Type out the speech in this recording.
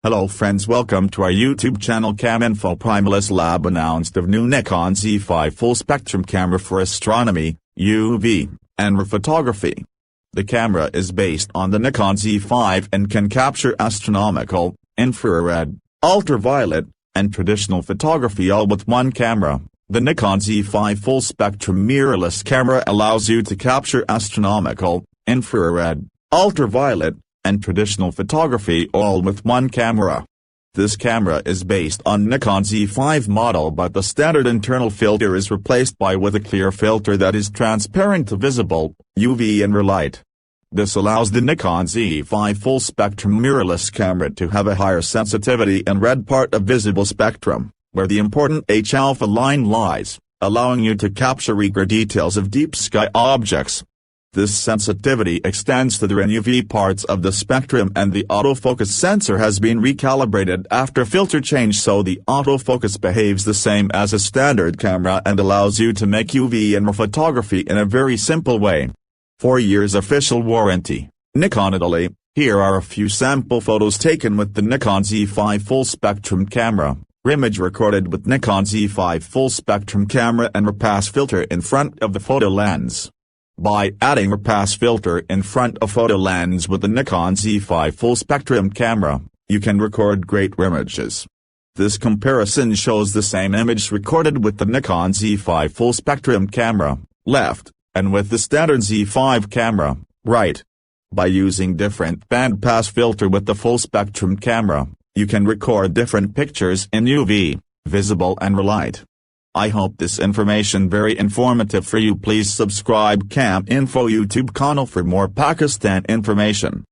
Hello friends, welcome to our YouTube channel. Cam Info. Primaless Lab announced of new Nikon Z5 Full Spectrum camera for astronomy, UV, and RAW photography. The camera is based on the Nikon Z5 and can capture astronomical, infrared, ultraviolet, and traditional photography all with one camera. The Nikon Z5 Full Spectrum mirrorless camera allows you to capture astronomical, infrared, ultraviolet, and traditional photography all with one camera. This camera is based on Nikon Z5 model, but the standard internal filter is replaced with a clear filter that is transparent to visible, UV and RAW light. This allows the Nikon Z5 Full Spectrum mirrorless camera to have a higher sensitivity in red part of visible spectrum, where the important H-alpha line lies, allowing you to capture eager details of deep sky objects. This sensitivity extends to the UV parts of the spectrum, and the autofocus sensor has been recalibrated after filter change, so the autofocus behaves the same as a standard camera and allows you to make UV and RAW photography in a very simple way. 4 years official warranty. Nikon Italy. Here are a few sample photos taken with the Nikon Z5 Full Spectrum camera. Image recorded with Nikon Z5 Full Spectrum camera and RAW filter in front of the photo lens. By adding RAW filter in front of photo lens with the Nikon Z5 Full Spectrum camera, you can record great images. This comparison shows the same image recorded with the Nikon Z5 Full Spectrum camera, left, and with the standard Z5 camera, right. By using different bandpass filter with the Full Spectrum camera, you can record different pictures in UV, visible and RAW light. I hope this information very informative for you. Please subscribe Cam Info YouTube channel for more Pakistan information.